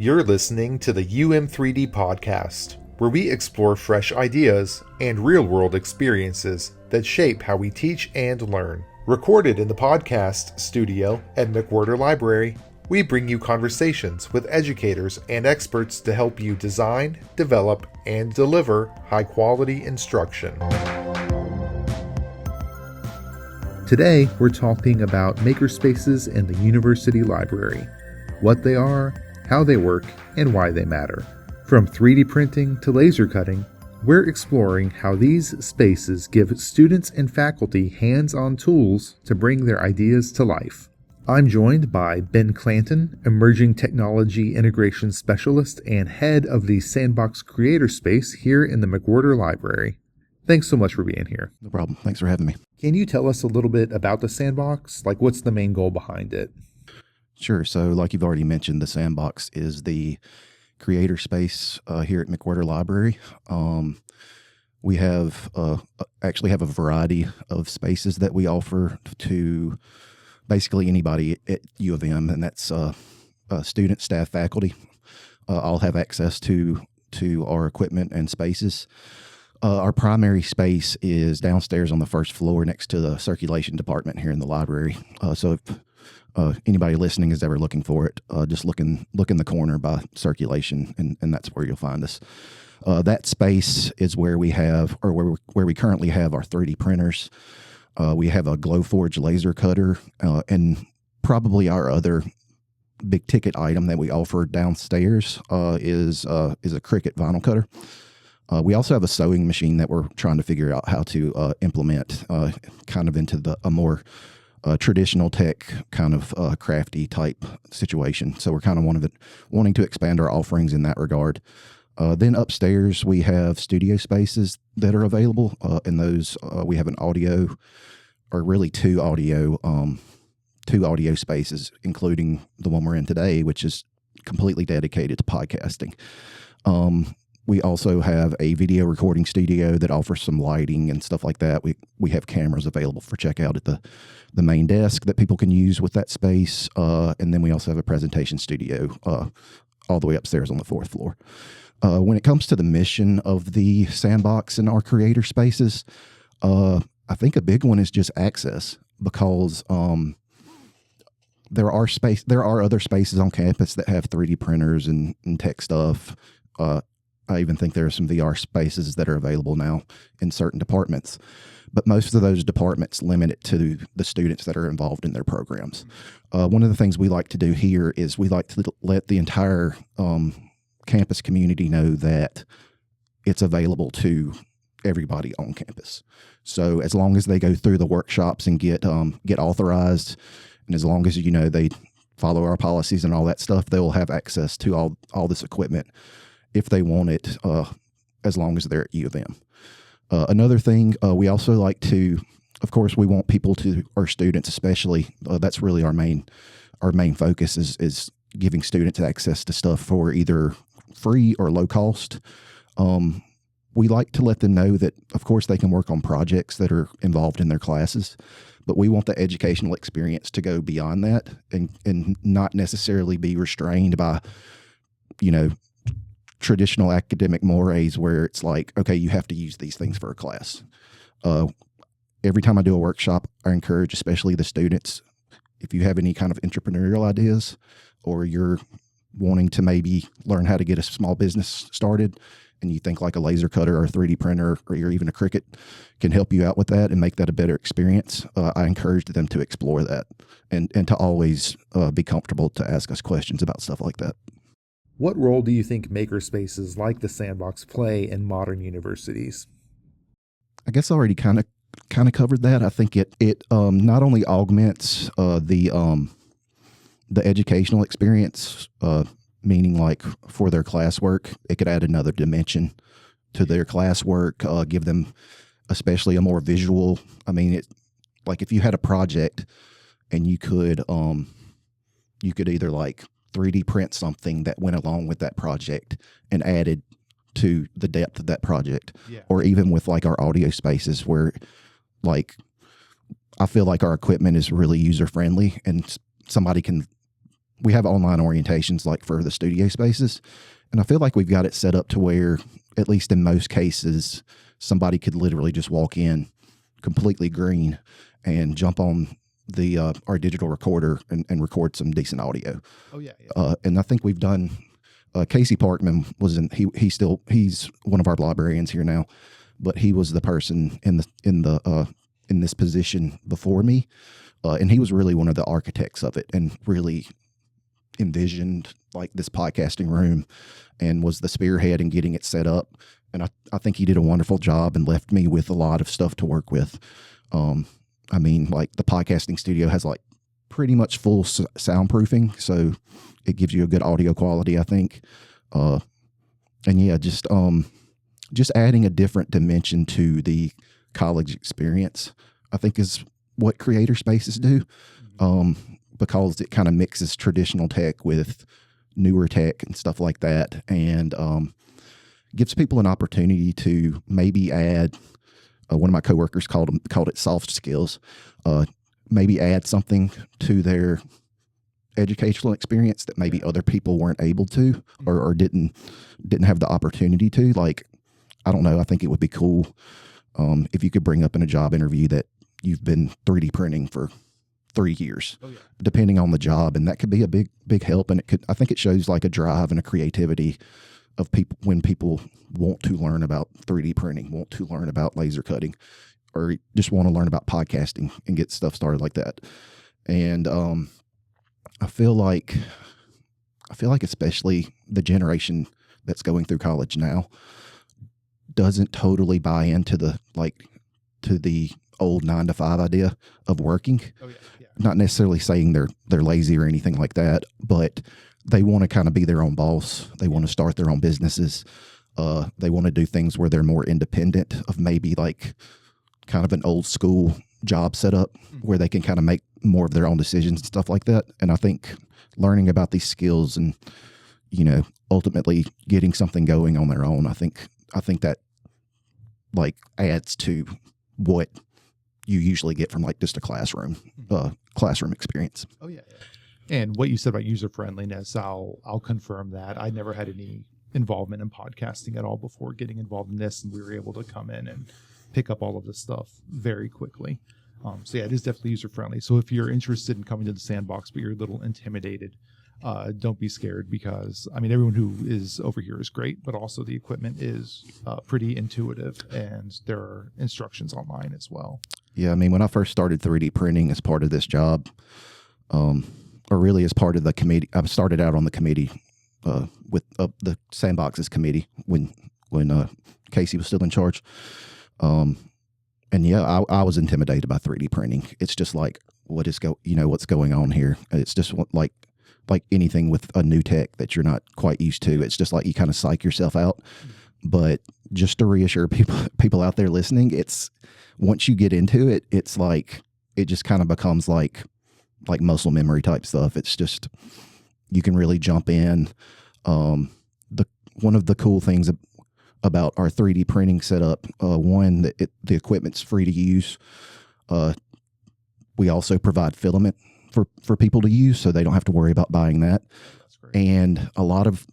You're listening to the UM3D Podcast, where we explore fresh ideas and real-world experiences that shape how we teach and learn. Recorded in the podcast studio at McWherter Library, we bring you conversations with educators and experts to help you design, develop, and deliver high-quality instruction. Today, we're talking about Makerspaces in the University Library, what they are, how they work, and why they matter. From 3D printing to laser cutting, we're exploring how these spaces give students and faculty hands-on tools to bring their ideas to life. I'm joined by Ben Clanton, Emerging Technology Integration Specialist and Head of the Sandbox Creatorspace here in the McWherter Library. Thanks so much for being here. No problem. Thanks for having me. Can you tell us a little bit about the Sandbox? Like, what's the main goal behind it? Sure. So like you've already mentioned, the Sandbox is the creator space here at McWherter Library. We have actually have a variety of spaces that we offer to basically anybody at U of M, and that's students, staff, faculty. All have access to our equipment and spaces. Our primary space is downstairs on the first floor next to the circulation department here in the library. So if anybody listening is ever looking for it, just look in the corner by circulation, and that's where you'll find us. That space is where we have, or where we currently have, our 3D printers. We have a Glowforge laser cutter, and probably our other big ticket item that we offer downstairs is a Cricut vinyl cutter. We also have a sewing machine that we're trying to figure out how to implement kind of into a more traditional tech kind of crafty type situation. So we're kind of wanting to expand our offerings in that regard. Then upstairs we have studio spaces that are available. In those we have an audio, or really two audio spaces, including the one we're in today, which is completely dedicated to podcasting. We also have a video recording studio that offers some lighting and stuff like that. We have cameras available for checkout at the main desk that people can use with that space. And then we also have a presentation studio all the way upstairs on the fourth floor. When it comes to the mission of the Sandbox and our creator spaces, I think a big one is just access, because there are other spaces on campus that have 3D printers and tech stuff. I even think there are some VR spaces that are available now in certain departments, but most of those departments limit it to the students that are involved in their programs. One of the things we like to do here is we like to let the entire campus community know that it's available to everybody on campus. So as long as they go through the workshops and get authorized, and as long as they follow our policies and all that stuff, they will have access to all this equipment if they want it, as long as they're at U of M. Another thing, we also like to, of course, we want people to, our students especially, that's really our main focus is giving students access to stuff for either free or low cost. We like to let them know that, of course, they can work on projects that are involved in their classes, but we want the educational experience to go beyond that and not necessarily be restrained by, traditional academic mores where it's like, okay, you have to use these things for a class. Every time I do a workshop, I encourage, especially the students, if you have any kind of entrepreneurial ideas, or you're wanting to maybe learn how to get a small business started, and you think like a laser cutter or a 3D printer or even a Cricut can help you out with that and make that a better experience, I encourage them to explore that and to always be comfortable to ask us questions about stuff like that. What role do you think makerspaces like the Sandbox play in modern universities? I guess I already kind of covered that. I think it not only augments the educational experience, meaning like for their classwork, it could add another dimension to their classwork, give them especially a more visual. I mean, like if you had a project and you could either like 3D print something that went along with that project and added to the depth of that project. Yeah. Or even with like our audio spaces where like I feel like our equipment is really user friendly and somebody can we have online orientations like for the studio spaces. And I feel like we've got it set up to where, at least in most cases, somebody could literally just walk in completely green and jump on the our digital recorder and record some decent audio. Oh yeah. And I think we've done. Casey Parkman was in. He's one of our librarians here now, but he was the person in this position before me, and he was really one of the architects of it, and really envisioned like this podcasting room, and was the spearhead in getting it set up. And I think he did a wonderful job and left me with a lot of stuff to work with. I mean, like the podcasting studio has like pretty much full soundproofing, so it gives you a good audio quality, I think. And yeah, just adding a different dimension to the college experience, I think, is what creator spaces do, because it kind of mixes traditional tech with newer tech and stuff like that, and gives people an opportunity to maybe add. One of my coworkers called it soft skills. Maybe add something to their educational experience that maybe other people weren't able to, or didn't have the opportunity to. Like, I don't know. I think it would be cool if you could bring up in a job interview that you've been 3D printing for 3 years, depending on the job, and that could be a big help. And I think it shows like a drive and a creativity of people when people want to learn about 3D printing, want to learn about laser cutting, or just want to learn about podcasting and get stuff started like that. And I feel like especially the generation that's going through college now doesn't totally buy into the old 9-to-5 idea of working. Not necessarily saying they're lazy or anything like that, but they want to kind of be their own boss. They want to start their own businesses. They want to do things where they're more independent of maybe like kind of an old school job setup where they can kind of make more of their own decisions and stuff like that. And I think learning about these skills and, ultimately getting something going on their own, I think that like adds to what you usually get from like just a classroom experience. Oh yeah. And what you said about user friendliness, I'll confirm that. I never had any involvement in podcasting at all before getting involved in this, and we were able to come in and pick up all of this stuff very quickly. So yeah, it is definitely user friendly. So if you're interested in coming to the Sandbox, but you're a little intimidated, don't be scared, because I mean, everyone who is over here is great, but also the equipment is pretty intuitive, and there are instructions online as well. Yeah, I mean, when I first started 3D printing as part of this job, or really as part of the committee, I started out on the committee with the Sandboxes committee when Casey was still in charge. And yeah, I was intimidated by 3D printing. It's just like, what's going on here? It's just like anything with a new tech that you're not quite used to. It's just like you kind of psych yourself out. But just to reassure people out there listening, it's once you get into it, it's like it just kind of becomes like muscle memory type stuff. It's just you can really jump in. One of the cool things about our 3D printing setup, one, that the equipment's free to use. We also provide filament for people to use, so they don't have to worry about buying that. That's great. And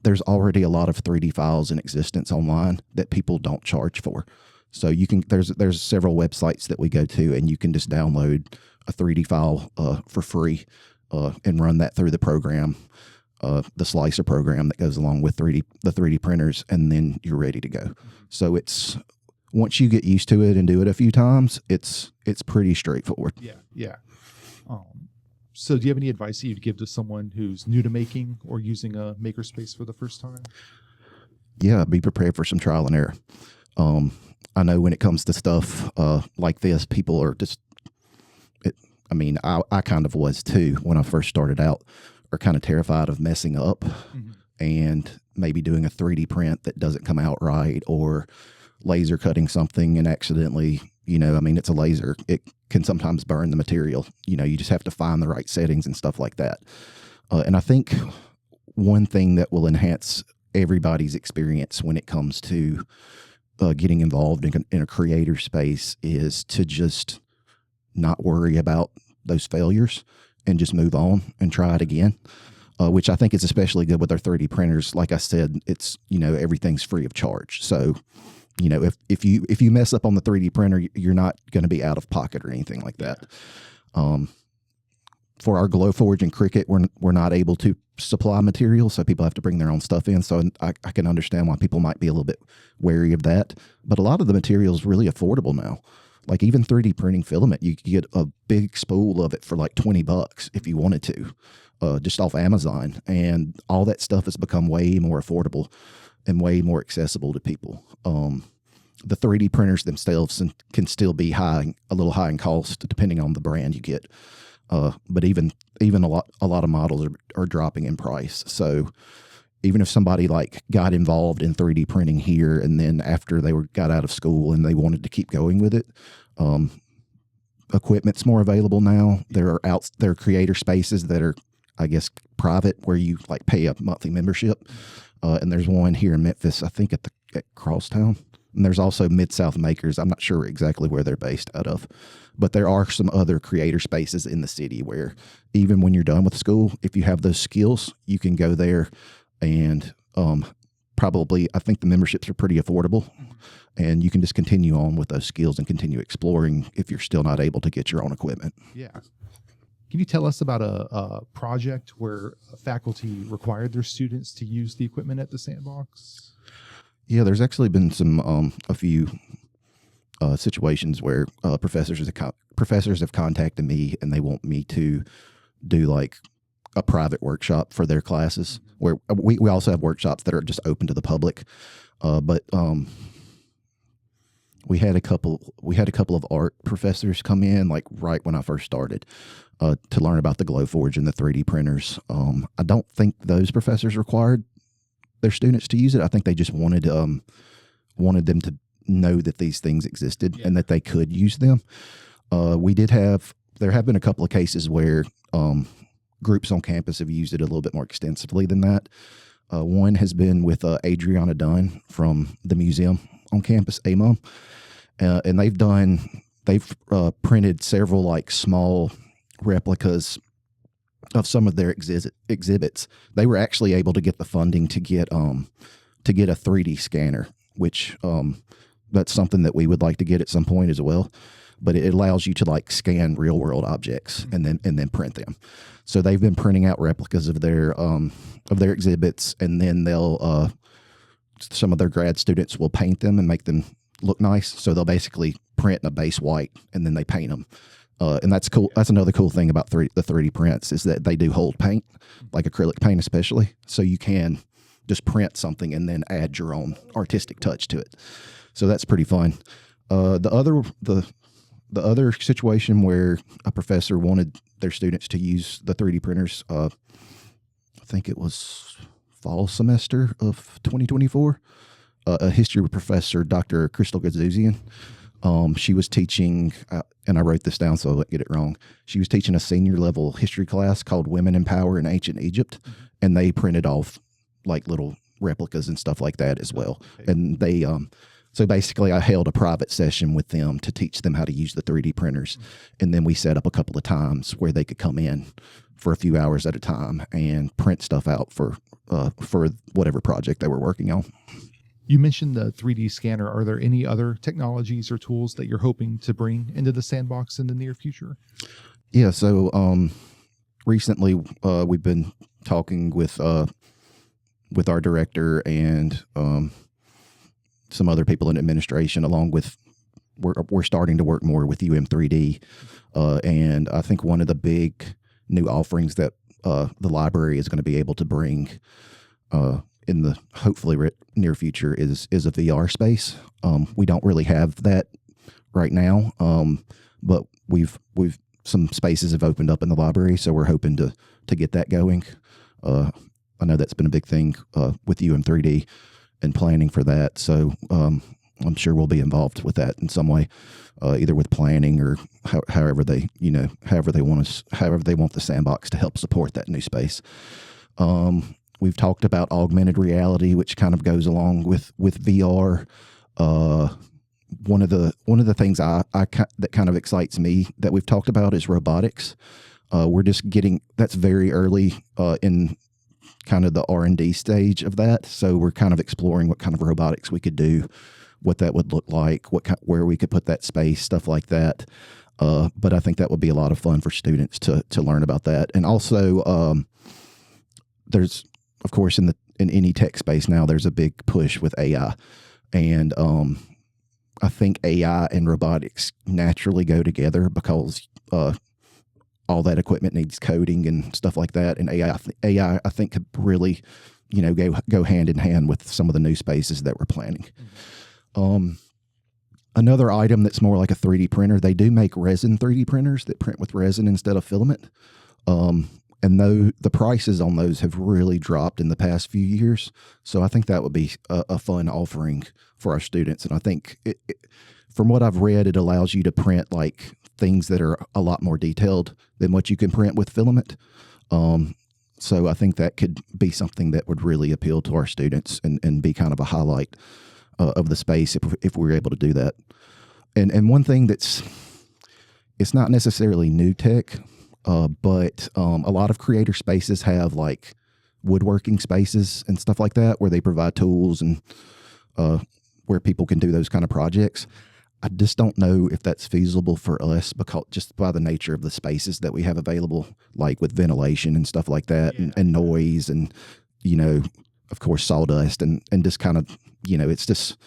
there's already a lot of 3D files in existence online that people don't charge for. So there's several websites that we go to, and you can just download a 3D file for free and run that through the program. The slicer program that goes along with the 3D printers, and then you're ready to go. So it's once you get used to it and do it a few times, it's pretty straightforward. Yeah. So do you have any advice that you'd give to someone who's new to making or using a Makerspace for the first time? Yeah, be prepared for some trial and error. I know when it comes to stuff like this, people are just. I kind of was too when I first started out. Are kind of terrified of messing up and maybe doing a 3D print that doesn't come out right, or laser cutting something and accidentally, it's a laser. It can sometimes burn the material. You just have to find the right settings and stuff like that. And I think one thing that will enhance everybody's experience when it comes to getting involved in a creator space is to just not worry about those failures and just move on and try it again. which I think is especially good with our 3D printers. Like I said, it's, everything's free of charge. So, if you mess up on the 3D printer, you're not going to be out of pocket or anything like that. For our Glowforge and Cricut, we're not able to supply materials, so people have to bring their own stuff in. So I can understand why people might be a little bit wary of that. But a lot of the material is really affordable now. Like even 3D printing filament, you could get a big spool of it for like $20 if you wanted to, just off Amazon. And all that stuff has become way more affordable and way more accessible to people. The 3D printers themselves can still be a little high in cost depending on the brand you get. But even a lot of models are dropping in price. So even if somebody like got involved in 3D printing here, and then after they got out of school and they wanted to keep going with it, equipment's more available now. There are creator spaces that are, I guess, private, where you like pay a monthly membership. And there's one here in Memphis, I think at Crosstown. And there's also Mid-South Makers. I'm not sure exactly where they're based out of, but there are some other creator spaces in the city where even when you're done with school, if you have those skills, you can go there and probably, I think the memberships are pretty affordable, and you can just continue on with those skills and continue exploring if you're still not able to get your own equipment. Yeah. Can you tell us about a project where faculty required their students to use the equipment at the Sandbox? Yeah, there's actually been a few situations where professors have contacted me and they want me to do like a private workshop for their classes. Where we also have workshops that are just open to the public, but we had a couple of art professors come in like right when I first started to learn about the Glowforge and the 3D printers. I don't think those professors required their students to use it. I think they just wanted them to know that these things existed and that they could use them. There have been a couple of cases where groups on campus have used it a little bit more extensively than that. One has been with Adriana Dunn from the museum on campus, AMUM, and they've printed several like small replicas of some of their exhibits. They were actually able to get the funding to get a 3D scanner, which that's something that we would like to get at some point as well. But it allows you to like scan real world objects and then print them. So they've been printing out replicas of their exhibits, and then they'll some of their grad students will paint them and make them look nice. So they'll basically print in a base white and then they paint them. And that's cool. That's another cool thing about the 3D prints is that they do hold paint, like acrylic paint especially. So you can just print something and then add your own artistic touch to it. So that's pretty fun. The other situation where a professor wanted their students to use the 3D printers, I think it was fall semester of 2024, a history professor, Dr. Crystal Gazuzian, she was teaching, and I wrote this down so I wouldn't get it wrong. She was teaching a senior level history class called Women in Power in Ancient Egypt, and they printed off like little replicas and stuff like that as well. Okay. And they, so basically I held a private session with them to teach them how to use the 3D printers. And then we set up a couple of times where they could come in for a few hours at a time and print stuff out for whatever project they were working on. You mentioned the 3D scanner. Are there any other technologies or tools that you're hoping to bring into the Sandbox in the near future? Yeah, so recently we've been talking with our director and some other people in administration, along with we're starting to work more with UM3D, and I think one of the big new offerings that the library is going to be able to bring in the hopefully near future is a VR space. We don't really have that right now, but we've some spaces have opened up in the library, so we're hoping to get that going. I know that's been a big thing with UM3D and planning for that, so I'm sure we'll be involved with that in some way, either with planning or however they want the Sandbox to help support that new space. We've talked about augmented reality, which kind of goes along with VR. One of the things that kind of excites me that we've talked about is robotics. We're just getting, that's very early in kind of the R&D stage of that. So we're kind of exploring what kind of robotics we could do, what that would look like, where we could put that space, stuff like that. But I think that would be a lot of fun for students to learn about that. And also, there's, of course, in any tech space now, there's a big push with AI. And I think AI and robotics naturally go together because all that equipment needs coding and stuff like that. And AI I think could really, go hand in hand with some of the new spaces that we're planning. Mm-hmm. Another item that's more like a 3D printer, they do make resin 3D printers that print with resin instead of filament. And though the prices on those have really dropped in the past few years. So I think that would be a fun offering for our students. And I think from what I've read, it allows you to print like things that are a lot more detailed than what you can print with filament. So I think that could be something that would really appeal to our students and be kind of a highlight of the space if we were able to do that. And one thing it's not necessarily new tech, but a lot of creator spaces have like woodworking spaces and stuff like that where they provide tools and where people can do those kind of projects. I just don't know if that's feasible for us because just by the nature of the spaces that we have available, like with ventilation and stuff like that, and noise and, of course, sawdust and just kind of, it's just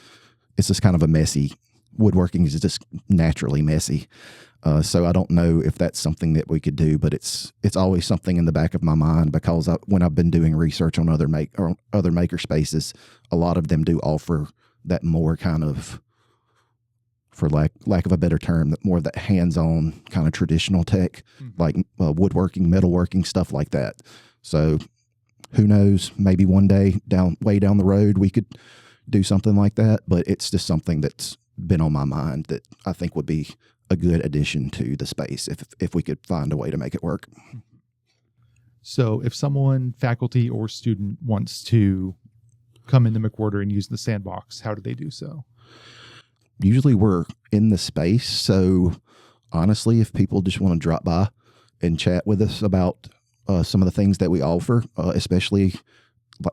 kind of a messy, woodworking is just naturally messy. So I don't know if that's something that we could do, but it's always something in the back of my mind because when I've been doing research on other maker spaces, a lot of them do offer that more kind of, for lack of a better term, that more of that hands-on kind of traditional tech, like woodworking, metalworking, stuff like that. So who knows, maybe one day way down the road, we could do something like that, but it's just something that's been on my mind that I think would be a good addition to the space if we could find a way to make it work. So if someone, faculty or student, wants to come into McWherter and use the Sandbox, how do they do so? Usually we're in the space. So honestly, if people just want to drop by and chat with us about some of the things that we offer, especially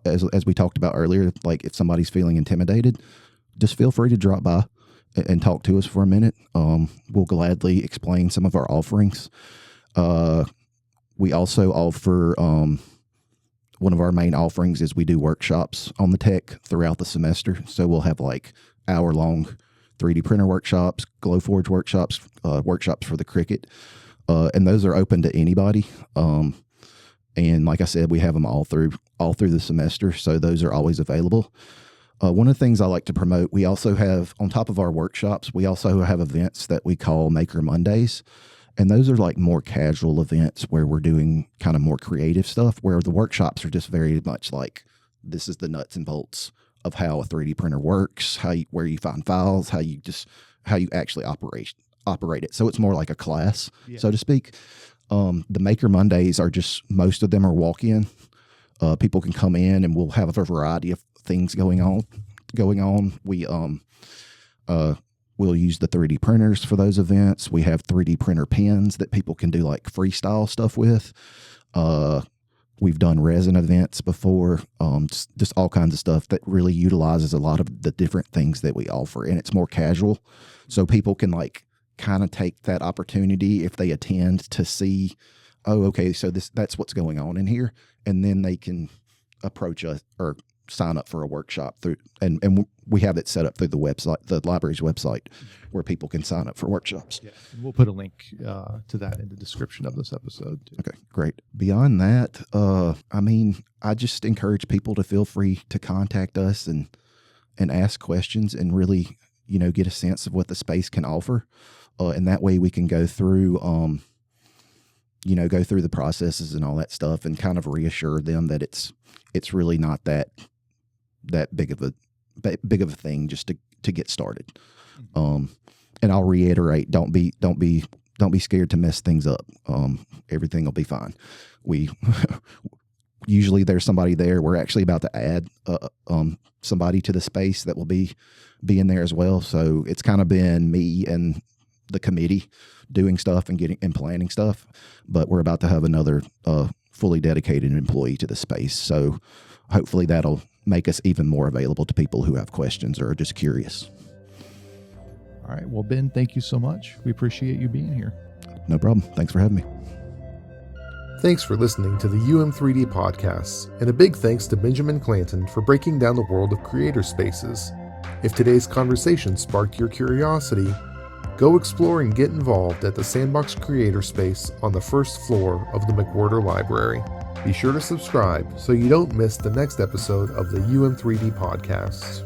as we talked about earlier, like if somebody's feeling intimidated, just feel free to drop by and talk to us for a minute. We'll gladly explain some of our offerings. We also offer, one of our main offerings is we do workshops on the tech throughout the semester. So we'll have like hour-long 3D printer workshops, Glowforge workshops, workshops for the Cricut. And those are open to anybody. And like I said, we have them all through the semester. So those are always available. One of the things I like to promote, we also have, on top of our workshops, we also have events that we call Maker Mondays. And those are like more casual events where we're doing kind of more creative stuff, where the workshops are just very much like, this is the nuts and bolts of how a 3D printer works, where you find files, how you actually operate it. So it's more like a class, so to speak. The Maker Mondays are just, most of them are walk-in. People can come in and we'll have a variety of things going on. We'll use the 3D printers for those events. We have 3D printer pens that people can do like freestyle stuff with. We've done resin events before, just all kinds of stuff that really utilizes a lot of the different things that we offer. And it's more casual. So people can like kind of take that opportunity if they attend to see, oh, okay, so that's what's going on in here. And then they can approach us or sign up for a workshop through, and we have it set up through the website, the library's website, where people can sign up for workshops. Yeah, and we'll put a link to that in the description of this episode too. Okay, great. Beyond that, I just encourage people to feel free to contact us and ask questions and really, get a sense of what the space can offer. And that way we can go through, the processes and all that stuff and kind of reassure them that it's really not that big of a thing just to get started. And I'll reiterate, don't be scared to mess things up. Everything will be fine. Usually there's somebody there. We're actually about to add somebody to the space that will be in there as well. So it's kind of been me and the committee doing stuff and planning stuff, but we're about to have another fully dedicated employee to the space. So hopefully that'll make us even more available to people who have questions or are just curious. All right. Well, Ben, thank you so much. We appreciate you being here. No problem. Thanks for having me. Thanks for listening to the UM3D Podcast, and a big thanks to Benjamin Clanton for breaking down the world of creator spaces. If today's conversation sparked your curiosity, go explore and get involved at the Sandbox Creator Space on the first floor of the McWherter Library. Be sure to subscribe so you don't miss the next episode of the UM3D Podcast.